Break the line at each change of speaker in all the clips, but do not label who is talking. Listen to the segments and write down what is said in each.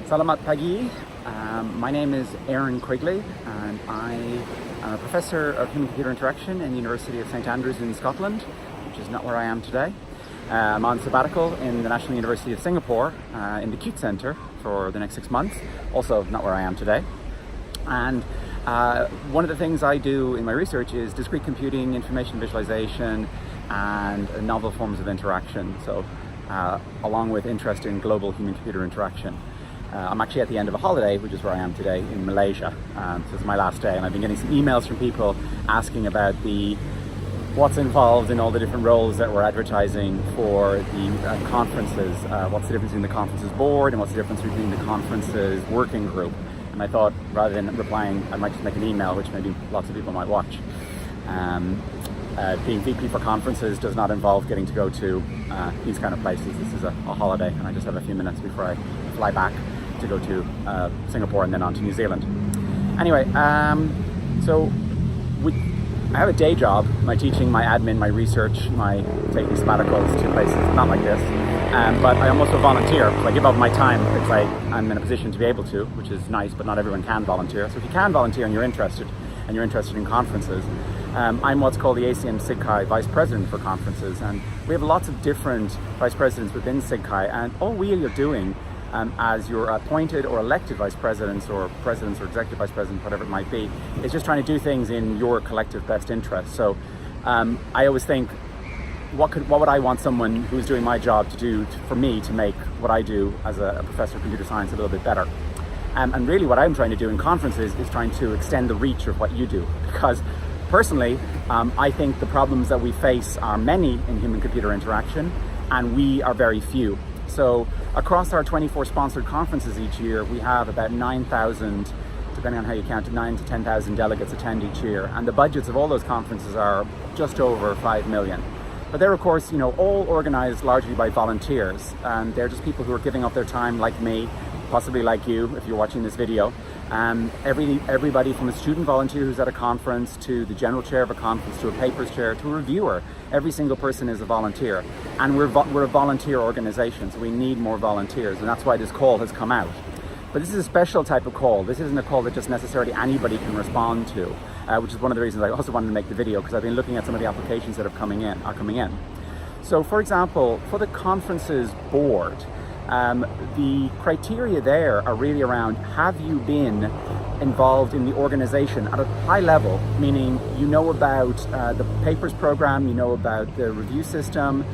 Salamat pagi. My name is Aaron Quigley, and I am a professor of human-computer interaction in the University of St Andrews in Scotland, which is not where I am today. I'm on sabbatical in the National University of Singapore in the CUTE Centre for the next 6 months, also not where I am today. And one of the things I do in my research is discrete computing, information visualization, and novel forms of interaction. So along with interest in global human-computer interaction. I'm actually at the end of a holiday, which is where I am today, in Malaysia. So it's my last day, and I've been getting some emails from people asking about what's involved in all the different roles that we're advertising for the conferences. What's the difference between the conferences board, and what's the difference between the conferences working group? And I thought, rather than replying, I might just make an email, which maybe lots of people might watch. Being VP for conferences does not involve getting to go to these kind of places. This is a holiday, and I just have a few minutes before I fly back to go to Singapore and then on to New Zealand. Anyway, so I have a day job, my teaching, my admin, my research, my taking sabbaticals to places not like this, but I'm also a volunteer. So I give up my time if I'm in a position to be able to, which is nice, but not everyone can volunteer. So if you can volunteer and you're interested in conferences, I'm what's called the ACM SIGCHI Vice President for Conferences, and we have lots of different Vice Presidents within SIGCHI, and all we are doing as your appointed or elected Vice Presidents or Executive Vice President, whatever it might be, is just trying to do things in your collective best interest. So I always think, what would I want someone who's doing my job to do for me to make what I do as a professor of computer science a little bit better? And really what I'm trying to do in conferences is trying to extend the reach of what you do, because personally, I think the problems that we face are many in human-computer interaction, and we are very few. So across our 24 sponsored conferences each year, we have about 9,000, depending on how you count it, 9,000 to 10,000 delegates attend each year. And the budgets of all those conferences are just over 5 million. But they're, of course, all organized largely by volunteers. And they're just people who are giving up their time, like me, possibly like you, if you're watching this video. Everybody from a student volunteer who's at a conference, to the general chair of a conference, to a papers chair, to a reviewer. Every single person is a volunteer. And we're a volunteer organization, so we need more volunteers, and that's why this call has come out. But this is a special type of call. This isn't a call that just necessarily anybody can respond to, which is one of the reasons I also wanted to make the video, because I've been looking at some of the applications that are coming in. So for example, for the conferences board, the criteria there are really around, have you been involved in the organization at a high level, meaning you know about the papers program, you know about the review system,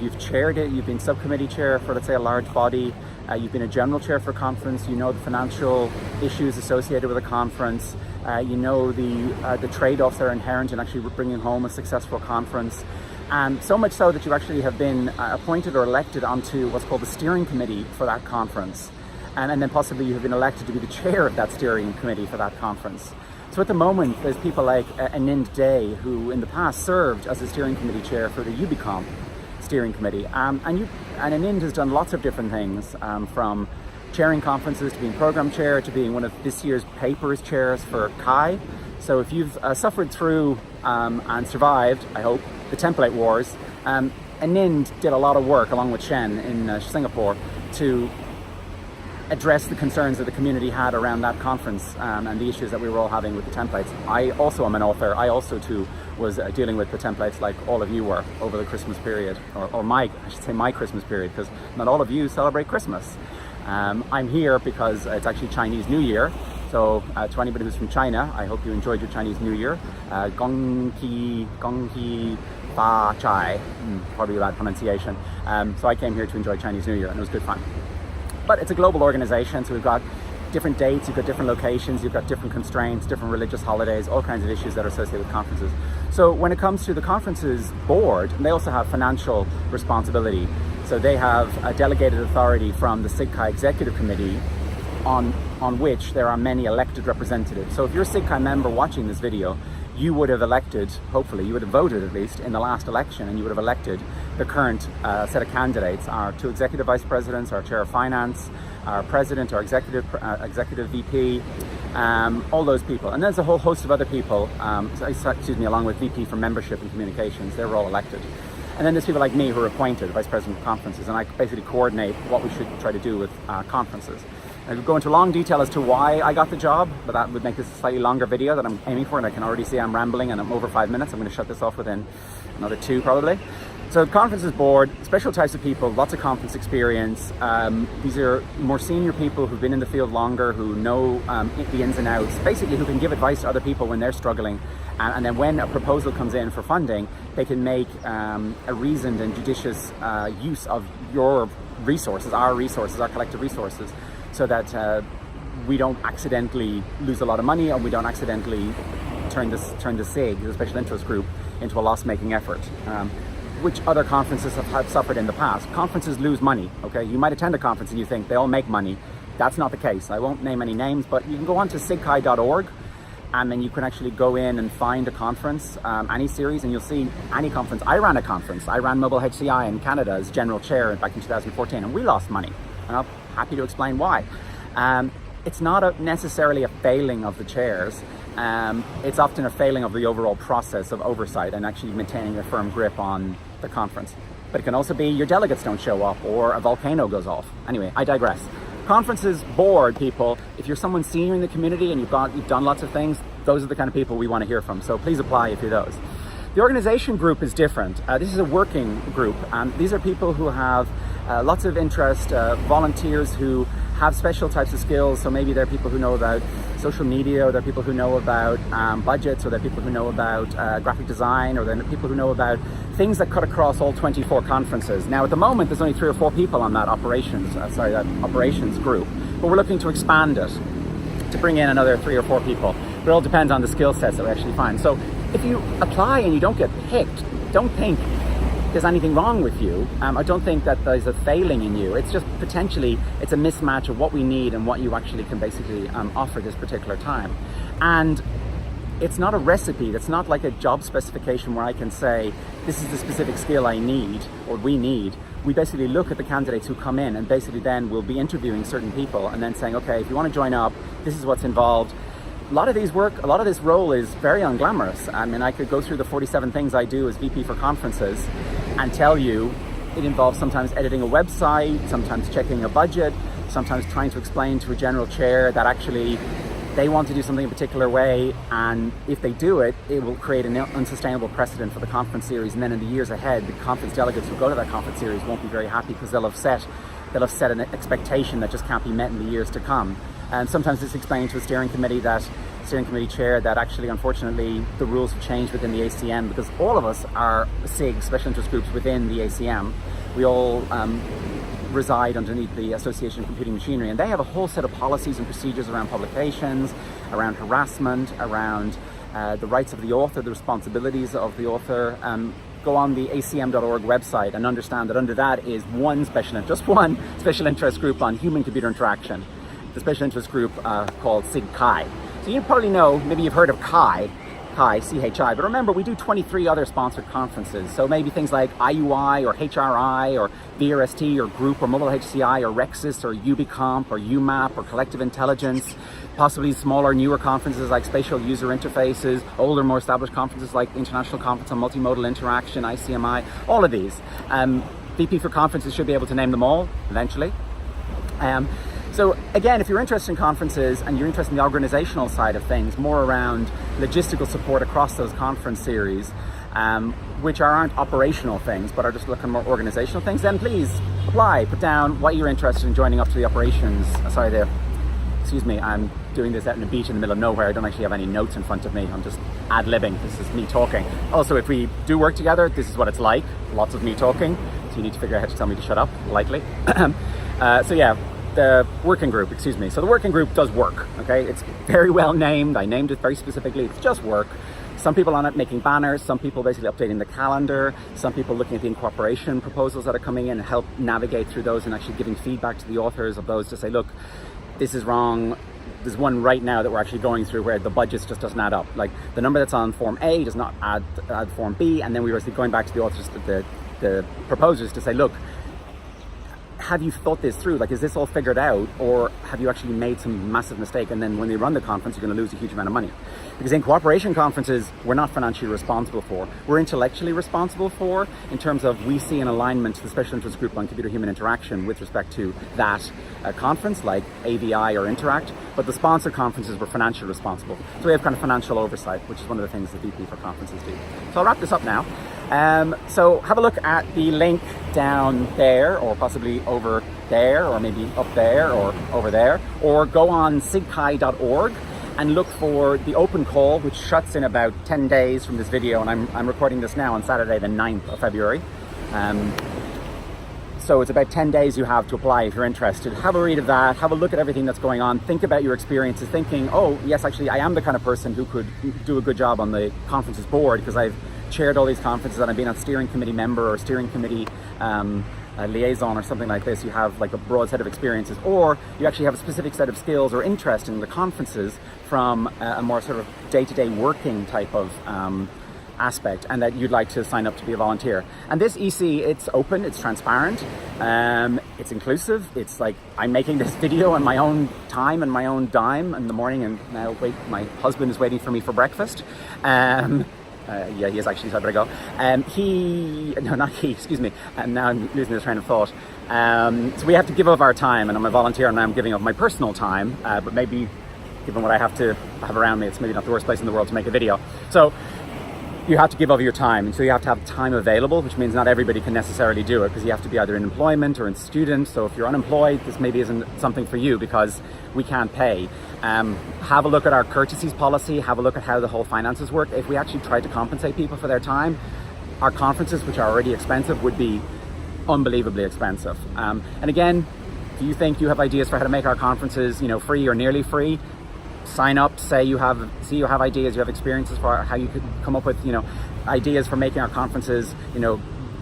you've chaired it, you've been subcommittee chair for, let's say, a large body, you've been a general chair for a conference, you know the financial issues associated with a conference, you know the trade-offs that are inherent in actually bringing home a successful conference. So much so that you actually have been appointed or elected onto what's called the steering committee for that conference. And then possibly you have been elected to be the chair of that steering committee for that conference. So at the moment, there's people like Anind Day, who in the past served as the steering committee chair for the UbiComp steering committee. And Anind has done lots of different things, from chairing conferences to being program chair to being one of this year's papers chairs for CHI. So if you've suffered through and survived, I hope, the template wars, Anind did a lot of work along with Shen in Singapore to address the concerns that the community had around that conference and the issues that we were all having with the templates. I also am an author. I also too was dealing with the templates like all of you were over the Christmas period, or my Christmas period, because not all of you celebrate Christmas. I'm here because it's actually Chinese New Year. So to anybody who's from China, I hope you enjoyed your Chinese New Year. Gong Qi Fa Chai, probably a bad pronunciation. So I came here to enjoy Chinese New Year, and it was good fun. But it's a global organization, so we've got different dates, you've got different locations, you've got different constraints, different religious holidays, all kinds of issues that are associated with conferences. So when it comes to the conferences board, they also have financial responsibility. So they have a delegated authority from the SIGCHI Executive Committee on which there are many elected representatives. So if you're a SIGCHI member watching this video, you would have elected, hopefully, you would have voted at least in the last election, and you would have elected the current set of candidates, our 2 executive vice presidents, our chair of finance, our president, our executive VP, all those people. And there's a whole host of other people, along with VP for membership and communications, they were all elected. And then there's people like me who are appointed vice president of conferences, and I basically coordinate what we should try to do with conferences. I could go into long detail as to why I got the job, but that would make this a slightly longer video that I'm aiming for, and I can already see I'm rambling and I'm over 5 minutes. I'm going to shut this off within another 2 probably. So conferences board, special types of people, lots of conference experience. These are more senior people who've been in the field longer, who know the ins and outs, basically who can give advice to other people when they're struggling. And then when a proposal comes in for funding, they can make a reasoned and judicious use of your resources, our collective resources, so that we don't accidentally lose a lot of money, or we don't accidentally turn the SIG, the special interest group, into a loss-making effort. Which other conferences have suffered in the past. Conferences lose money, okay? You might attend a conference and you think they all make money. That's not the case. I won't name any names, but you can go on to sigchi.org, and then you can actually go in and find a conference, any series, and you'll see any conference. I ran a conference. I ran Mobile HCI in Canada as general chair back in 2014, and we lost money. And I'm happy to explain why. It's not necessarily a failing of the chairs. It's often a failing of the overall process of oversight and actually maintaining a firm grip on the conference. But it can also be your delegates don't show up, or a volcano goes off. Anyway, I digress. Conferences board people, if you're someone senior in the community and you've done lots of things, those are the kind of people we want to hear from. So please apply if you're those. The organization group is different. This is a working group, and these are people who have lots of interest, volunteers who have special types of skills. So maybe they're people who know about social media, or they're people who know about budgets, or they're people who know about graphic design, or they're people who know about things that cut across all 24 conferences. Now at the moment there's only 3 or 4 people on that operations group, but we're looking to expand it to bring in another 3 or 4 people. But it all depends on the skill sets that we actually find. So if you apply and you don't get picked, don't think there's anything wrong with you. I don't think that there's a failing in you. It's just potentially, it's a mismatch of what we need and what you actually can basically offer this particular time. And it's not a recipe. It's not like a job specification where I can say, this is the specific skill I need, or we need. We basically look at the candidates who come in, and basically then we'll be interviewing certain people and then saying, okay, if you want to join up, this is what's involved. A lot of this role is very unglamorous. I mean, I could go through the 47 things I do as VP for conferences and tell you it involves sometimes editing a website, sometimes checking a budget, sometimes trying to explain to a general chair that actually they want to do something a particular way, and if they do it, it will create an unsustainable precedent for the conference series, and then in the years ahead, the conference delegates who go to that conference series won't be very happy, because they'll have set an expectation that just can't be met in the years to come. And sometimes it's explained to a steering committee chair that actually, unfortunately, the rules have changed within the ACM, because all of us are SIG, special interest groups within the ACM. We all reside underneath the Association of Computing Machinery, and they have a whole set of policies and procedures around publications, around harassment, around the rights of the author, the responsibilities of the author. Go on the acm.org website and understand that under that is one special interest group on human-computer interaction, the special interest group called SIGCHI. So you probably know, maybe you've heard of CHI, CHI, but remember we do 23 other sponsored conferences. So maybe things like IUI or HRI or VRST or Group or Mobile HCI or Rexis or UbiComp or UMAP or Collective Intelligence, possibly smaller, newer conferences like Spatial User Interfaces, older, more established conferences like International Conference on Multimodal Interaction, ICMI, all of these. VP for Conferences should be able to name them all eventually. So again, if you're interested in conferences and you're interested in the organizational side of things, more around logistical support across those conference series, which aren't operational things, but are just looking more organizational things, then please apply, put down what you're interested in joining up to the operations. Excuse me, I'm doing this out on a beach in the middle of nowhere. I don't actually have any notes in front of me. I'm just ad-libbing. This is me talking. Also, if we do work together, this is what it's like. Lots of me talking. So you need to figure out how to tell me to shut up, politely. So yeah. The working group, So the working group does work, okay? It's very well named. I named it very specifically. It's just work. Some people on it making banners, some people basically updating the calendar, some people looking at the incorporation proposals that are coming in and help navigate through those and actually giving feedback to the authors of those to say, look, this is wrong. There's one right now that we're actually going through where the budget just doesn't add up. Like the number that's on Form A does not add Form B, and then we were going back to the authors, the proposers to say, look, have you thought this through? Like, is this all figured out, or have you actually made some massive mistake, and then when they run the conference, you're going to lose a huge amount of money? Because in cooperation conferences, we're not financially responsible for. We're intellectually responsible for, in terms of we see an alignment to the Special Interest Group on Computer-Human Interaction with respect to that conference, like AVI or Interact, but the sponsor conferences, we're financially responsible. So we have kind of financial oversight, which is one of the things the VP for conferences do. So I'll wrap this up now. So have a look at the link down there, or possibly over there, or maybe up there, or over there, or go on sigchi.org and look for the open call, which shuts in about 10 days from this video, and I'm recording this now on Saturday the 9th of February. So it's about 10 days you have to apply if you're interested. Have a read of that, have a look at everything that's going on, think about your experiences, thinking, oh yes, actually I am the kind of person who could do a good job on the conferences board, because I've chaired all these conferences and I've been a steering committee member or steering committee liaison or something like this. You have like a broad set of experiences, or you actually have a specific set of skills or interest in the conferences from a more sort of day-to-day working type of aspect, and that you'd like to sign up to be a volunteer. And this EC, it's open, it's transparent, it's inclusive. It's like, I'm making this video on my own time and my own dime in the morning, and now my husband is waiting for me for breakfast. Yeah, he is actually, so I better go. And now I'm losing the train of thought. So we have to give of our time, and I'm a volunteer and I'm giving of my personal time, but maybe given what I have around me, it's maybe not the worst place in the world to make a video. So you have to give of your time, and so you have to have time available, which means not everybody can necessarily do it, because you have to be either in employment or in student. So if you're unemployed, this maybe isn't something for you, because we can't pay. Have a look at our courtesies policy, have a look at how the whole finances work. If we actually tried to compensate people for their time, our conferences, which are already expensive, would be unbelievably expensive. And again, if you think you have ideas for how to make our conferences, free or nearly free, sign up. Say you have ideas, you have experiences for how you could come up with ideas for making our conferences,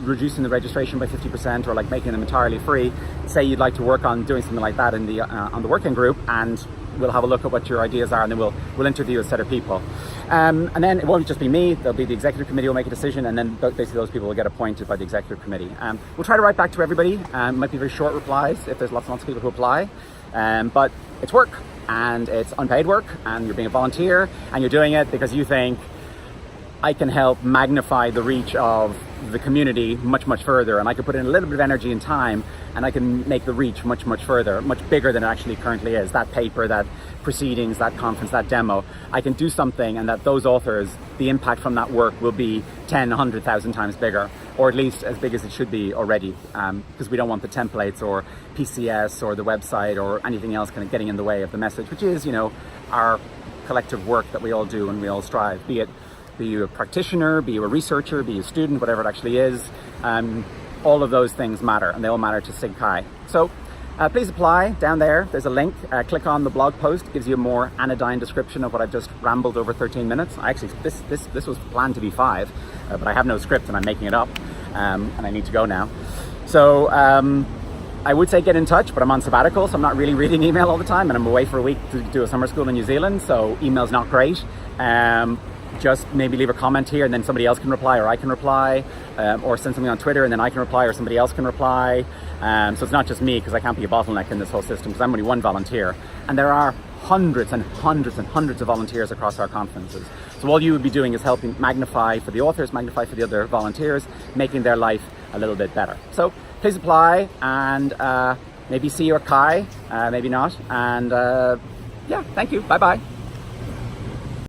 reducing the registration by 50%, or like making them entirely free. Say you'd like to work on doing something like that in the on the working group, and we'll have a look at what your ideas are, and then we'll interview a set of people. And then it won't just be me, there'll be the executive committee will make a decision, and then basically those people will get appointed by the executive committee. We'll try to write back to everybody. It might be very short replies if there's lots and lots of people who apply, but it's work, and it's unpaid work, and you're being a volunteer, and you're doing it because you think, I can help magnify the reach of the community much, much further, and I can put in a little bit of energy and time, and I can make the reach much, much further, much bigger than it actually currently is. That paper, that proceedings, that conference, that demo, I can do something, and that those authors, the impact from that work will be 10, 100,000 times bigger, or at least as big as it should be already, because we don't want the templates or PCS or the website or anything else kind of getting in the way of the message, which is, our collective work that we all do and we all strive, be you a practitioner, be you a researcher, be you a student, whatever it actually is. All of those things matter, and they all matter to SIGCHI. So please apply down there. There's a link. Click on the blog post. It gives you a more anodyne description of what I've just rambled over 13 minutes. Actually, this was planned to be 5, but I have no script and I'm making it up, and I need to go now. So I would say get in touch, but I'm on sabbatical, so I'm not really reading email all the time, and I'm away for a week to do a summer school in New Zealand, so email's not great. Just maybe leave a comment here, and then somebody else can reply, or I can reply, or send something on Twitter and then I can reply, or somebody else can reply. So it's not just me, because I can't be a bottleneck in this whole system, because I'm only one volunteer, and there are hundreds and hundreds and hundreds of volunteers across our conferences. So all you would be doing is helping magnify for the authors, magnify for the other volunteers, making their life a little bit better. So please apply, and maybe see you at Kai, maybe not, and yeah, thank you, bye bye.